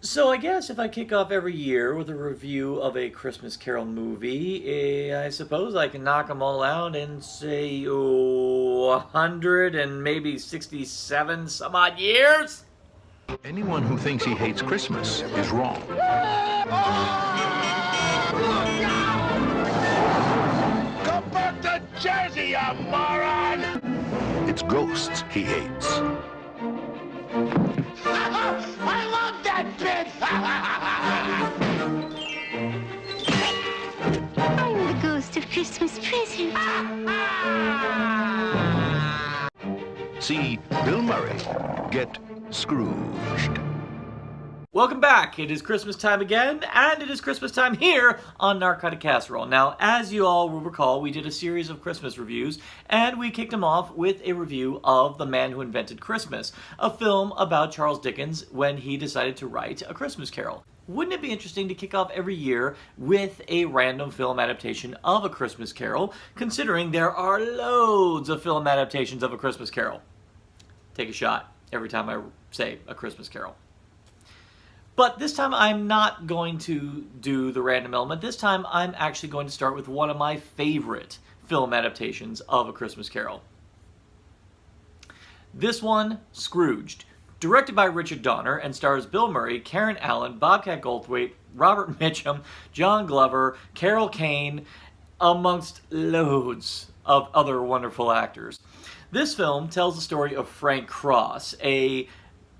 So I guess if I kick off every year with a review of a Christmas Carol movie, I suppose I can knock them all out in say 100 and maybe 67 some odd years. Anyone who thinks he hates Christmas is wrong. Go back to Jersey, you moron! It's ghosts he hates. I love that bit! I'm the ghost of Christmas present. See Bill Murray get Scrooged. Welcome back. It is Christmas time again, and it is Christmas time here on Narcotic Casserole. Now, as you all will recall, we did a series of Christmas reviews, and we kicked them off with a review of The Man Who Invented Christmas, a film about Charles Dickens when he decided to write A Christmas Carol. Wouldn't it be interesting to kick off every year with a random film adaptation of A Christmas Carol, considering there are loads of film adaptations of A Christmas Carol? Take a shot every time I say A Christmas Carol. But this time I'm not going to do the random element. This time I'm actually going to start with one of my favorite film adaptations of A Christmas Carol. This one, Scrooged, directed by Richard Donner and stars Bill Murray, Karen Allen, Bobcat Goldthwait, Robert Mitchum, John Glover, Carol Kane, amongst loads of other wonderful actors. This film tells the story of Frank Cross,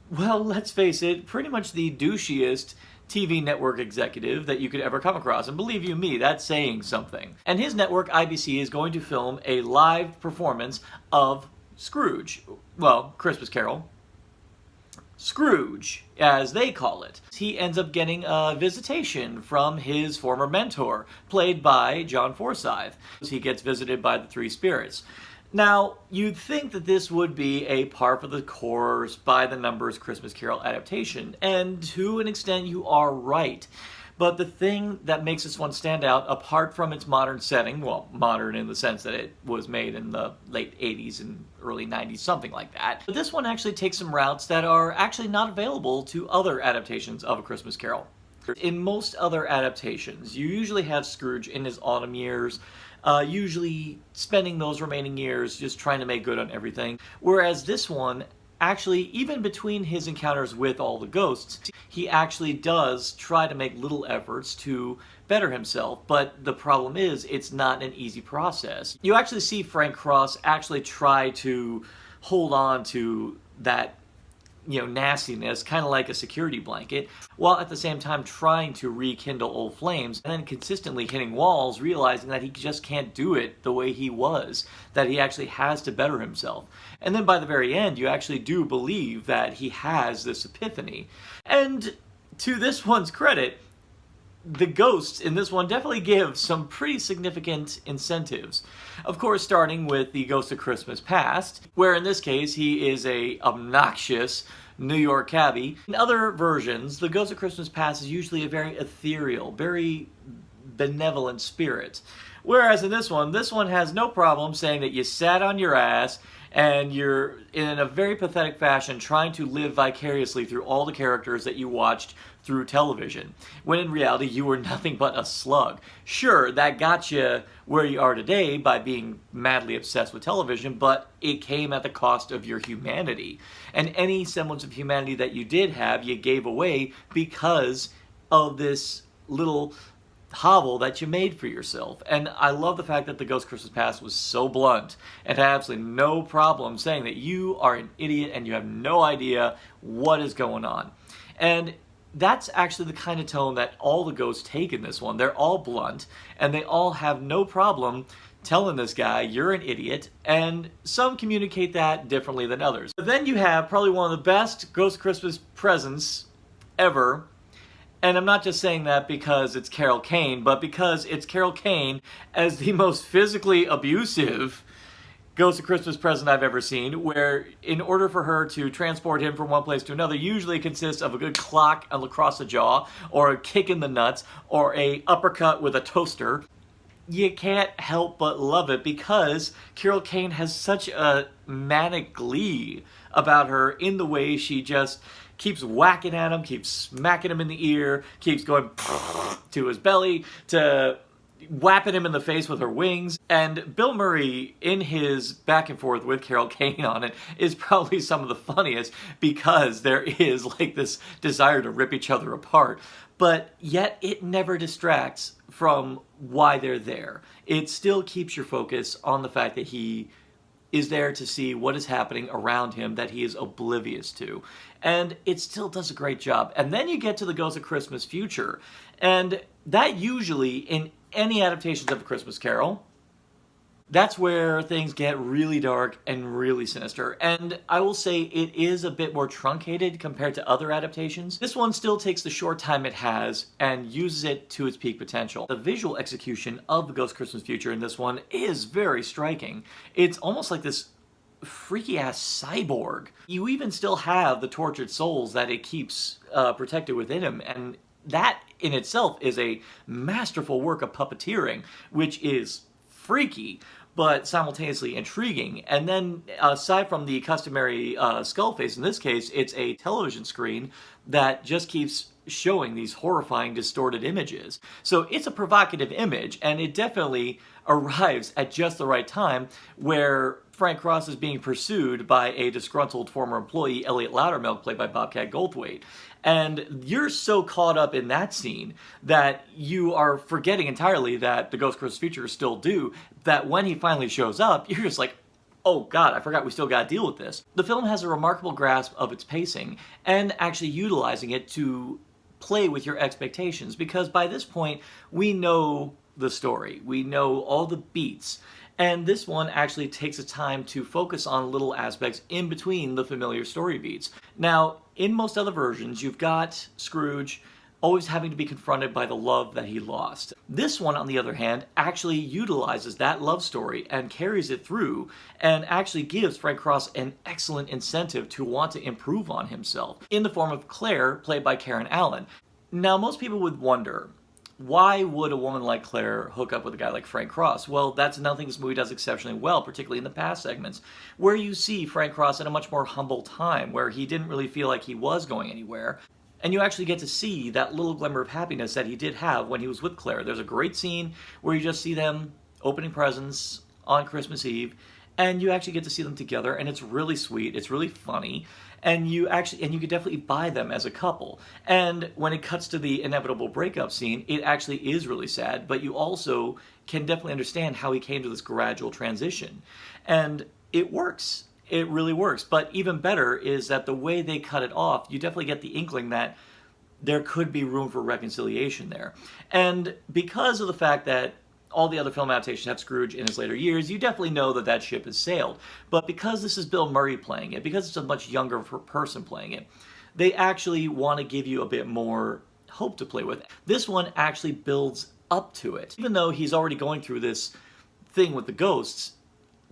well, let's face it, pretty much the douchiest TV network executive that you could ever come across. And believe you me, that's saying something. And his network, IBC, is going to film a live performance of Scrooge. Well, Christmas Carol. Scrooge, as they call it. He ends up getting a visitation from his former mentor, played by John Forsythe. He gets visited by the three spirits. Now, you'd think that this would be a par for the course, by the numbers Christmas Carol adaptation, and to an extent you are right. But the thing that makes this one stand out, apart from its modern setting, well, modern in the sense that it was made in the late 80s and early 90s, something like that, but this one actually takes some routes that are actually not available to other adaptations of A Christmas Carol. In most other adaptations, you usually have Scrooge in his autumn years, usually spending those remaining years just trying to make good on everything. Whereas this one, actually, even between his encounters with all the ghosts, he actually does try to make little efforts to better himself. But the problem is, it's not an easy process. You actually see Frank Cross actually try to hold on to that nastiness, kind of like a security blanket, while at the same time trying to rekindle old flames, and then consistently hitting walls, realizing that he just can't do it the way he was, that he actually has to better himself. And then by the very end, you actually do believe that he has this epiphany. And to this one's credit, the ghosts in this one definitely give some pretty significant incentives. Of course, starting with the Ghost of Christmas Past, where in this case he is a obnoxious New York cabbie. In other versions, the Ghost of Christmas Past is usually a very ethereal, very benevolent spirit. Whereas in this one has no problem saying that you sat on your ass and you're, in a very pathetic fashion, trying to live vicariously through all the characters that you watched through television, when in reality you were nothing but a slug. Sure, that got you where you are today by being madly obsessed with television, but it came at the cost of your humanity. And any semblance of humanity that you did have, you gave away because of this little hovel that you made for yourself. And I love the fact that the Ghost of Christmas Past was so blunt and had absolutely no problem saying that you are an idiot and you have no idea what is going on. And that's actually the kind of tone that all the ghosts take in this one. They're all blunt, and they all have no problem telling this guy, you're an idiot, and some communicate that differently than others. But then you have probably one of the best Ghost Christmas presents ever, and I'm not just saying that because it's Carol Kane, but because it's Carol Kane as the most physically abusive Ghost of Christmas present I've ever seen, where in order for her to transport him from one place to another usually consists of a good clock across the jaw, or a kick in the nuts, or a uppercut with a toaster. You can't help but love it because Carol Kane has such a manic glee about her in the way she just keeps whacking at him, keeps smacking him in the ear, keeps going to his belly, to whapping him in the face with her wings. And Bill Murray, in his back and forth with Carol Kane on it, is probably some of the funniest, because there is like this desire to rip each other apart. But yet it never distracts from why they're there. It still keeps your focus on the fact that he is there to see what is happening around him that he is oblivious to. And it still does a great job. And then you get to the Ghost of Christmas Future. And that usually, in any adaptations of A Christmas Carol, that's where things get really dark and really sinister. And I will say it is a bit more truncated compared to other adaptations. This one still takes the short time it has and uses it to its peak potential. The visual execution of The Ghost of Christmas Future in this one is very striking. It's almost like this freaky-ass cyborg. You even still have the tortured souls that it keeps protected within him, and that in itself is a masterful work of puppeteering, which is freaky, but simultaneously intriguing. And then, aside from the customary skull face, in this case, it's a television screen that just keeps showing these horrifying, distorted images. So it's a provocative image, and it definitely arrives at just the right time, where Frank Cross is being pursued by a disgruntled former employee, Elliot Loudermilk, played by Bobcat Goldthwait. And you're so caught up in that scene that you are forgetting entirely that the Ghost of Christmas Future is still due, that when he finally shows up, you're just like, oh god, I forgot we still gotta deal with this. The film has a remarkable grasp of its pacing, and actually utilizing it to play with your expectations, because by this point, we know the story. We know all the beats. And this one actually takes the time to focus on little aspects in between the familiar story beats. Now, in most other versions, you've got Scrooge always having to be confronted by the love that he lost. This one, on the other hand, actually utilizes that love story and carries it through, and actually gives Frank Cross an excellent incentive to want to improve on himself, in the form of Claire, played by Karen Allen. Now, most people would wonder, why would a woman like Claire hook up with a guy like Frank Cross? Well, that's another thing this movie does exceptionally well, particularly in the past segments, where you see Frank Cross at a much more humble time, where he didn't really feel like he was going anywhere. And you actually get to see that little glimmer of happiness that he did have when he was with Claire. There's a great scene where you just see them opening presents on Christmas Eve, and you actually get to see them together, and it's really sweet, it's really funny, and you could definitely buy them as a couple. And when it cuts to the inevitable breakup scene, it actually is really sad, but you also can definitely understand how he came to this gradual transition. And it works. It really works. But even better is that the way they cut it off, you definitely get the inkling that there could be room for reconciliation there. And because of the fact that all the other film adaptations have Scrooge in his later years, you definitely know that that ship has sailed. But because this is Bill Murray playing it, because it's a much younger person playing it, they actually want to give you a bit more hope to play with. This one actually builds up to it. Even though he's already going through this thing with the ghosts,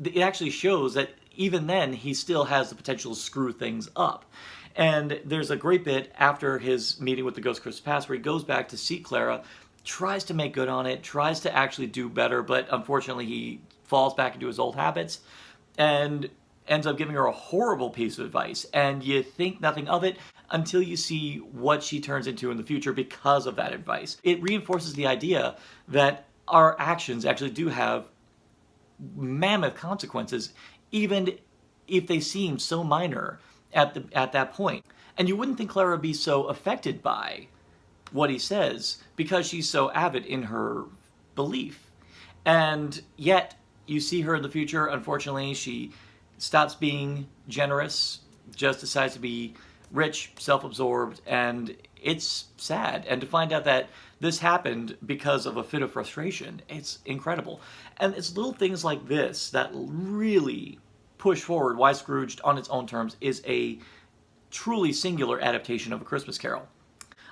it actually shows that even then he still has the potential to screw things up. And there's a great bit after his meeting with the Ghost of Christmas Past where he goes back to see Clara, tries to make good on it, tries to actually do better, but unfortunately he falls back into his old habits and ends up giving her a horrible piece of advice. And you think nothing of it until you see what she turns into in the future because of that advice. It reinforces the idea that our actions actually do have mammoth consequences, even if they seem so minor at that point. And you wouldn't think Clara would be so affected by what he says because she's so avid in her belief. And yet, you see her in the future, unfortunately, she stops being generous, just decides to be rich, self-absorbed, and it's sad. And to find out that this happened because of a fit of frustration, it's incredible. And it's little things like this that really push forward why Scrooge, on its own terms, is a truly singular adaptation of A Christmas Carol.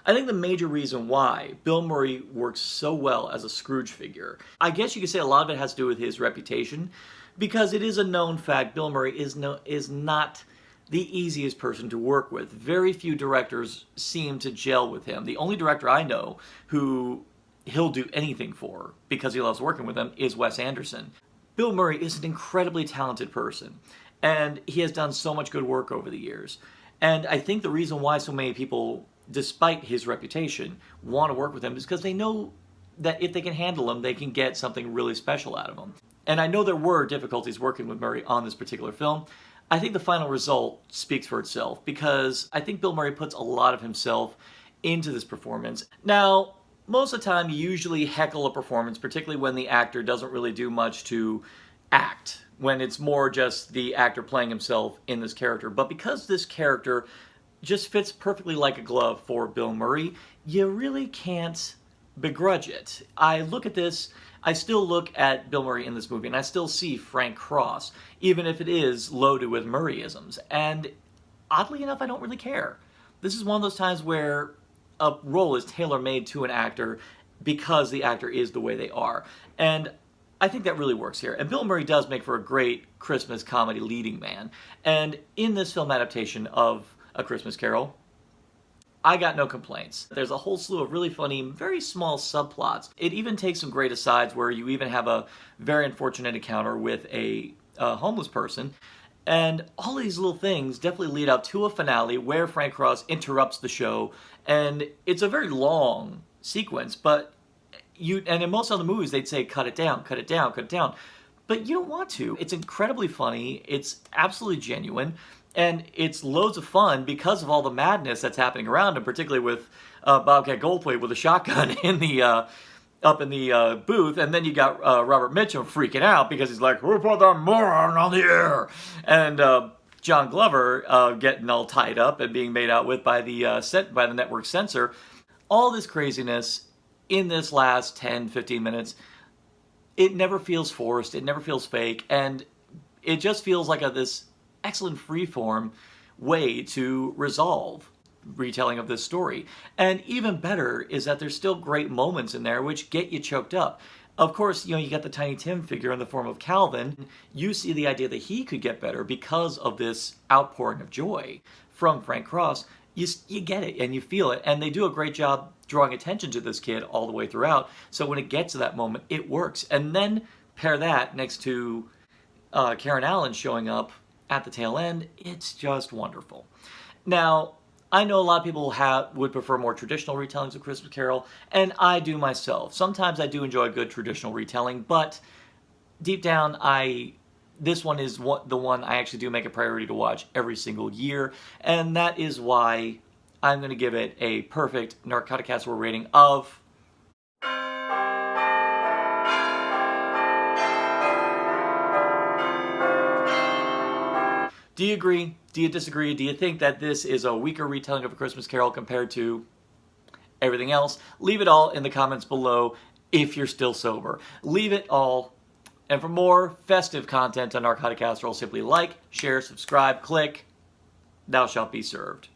I think the major reason why Bill Murray works so well as a Scrooge figure, I guess you could say a lot of it has to do with his reputation, because it is a known fact Bill Murray is not the easiest person to work with. Very few directors seem to gel with him. The only director I know who he'll do anything for because he loves working with him is Wes Anderson. Bill Murray is an incredibly talented person, and he has done so much good work over the years. And I think the reason why so many people, despite his reputation, want to work with him is because they know that if they can handle him, they can get something really special out of him. And I know there were difficulties working with Murray on this particular film. I think the final result speaks for itself because I think Bill Murray puts a lot of himself into this performance. Now, most of the time you usually heckle a performance, particularly when the actor doesn't really do much to act, when it's more just the actor playing himself in this character. But because this character just fits perfectly like a glove for Bill Murray, you really can't begrudge it. I look at this, I still look at Bill Murray in this movie, and I still see Frank Cross, even if it is loaded with Murrayisms. And oddly enough, I don't really care. This is one of those times where a role is tailor-made to an actor because the actor is the way they are. And I think that really works here. And Bill Murray does make for a great Christmas comedy leading man. And in this film adaptation of A Christmas Carol, I got no complaints. There's a whole slew of really funny, very small subplots. It even takes some great asides where you even have a very unfortunate encounter with a homeless person. And all of these little things definitely lead up to a finale where Frank Cross interrupts the show. And it's a very long sequence, but and in most other movies they'd say cut it down, cut it down, cut it down. But you don't want to. It's incredibly funny. It's absolutely genuine. And it's loads of fun because of all the madness that's happening around him, particularly with Bobcat Goldthwait with a shotgun in the up in the booth. And then you got Robert Mitchum freaking out because he's like, "Who put that moron on the air?" And John Glover getting all tied up and being made out with by the network censor. All this craziness in this last 10, 15 minutes, it never feels forced. It never feels fake. And it just feels like this excellent freeform way to resolve retelling of this story. And even better is that there's still great moments in there which get you choked up. Of course, you got the Tiny Tim figure in the form of Calvin. You see the idea that he could get better because of this outpouring of joy from Frank Cross. You get it and you feel it. And they do a great job drawing attention to this kid all the way throughout. So when it gets to that moment, it works. And then pair that next to Karen Allen showing up at the tail end, it's just wonderful. Now, I know a lot of people would prefer more traditional retellings of Christmas Carol, and I do myself. Sometimes I do enjoy a good traditional retelling, but deep down, this one is the one I actually do make a priority to watch every single year, and that is why I'm going to give it a perfect Narcotic Casserole rating of... Do you agree? Do you disagree? Do you think that this is a weaker retelling of A Christmas Carol compared to everything else? Leave it all in the comments below if you're still sober. Leave it all. And for more festive content on Narcotic Casserole, simply like, share, subscribe, click. Thou shalt be served.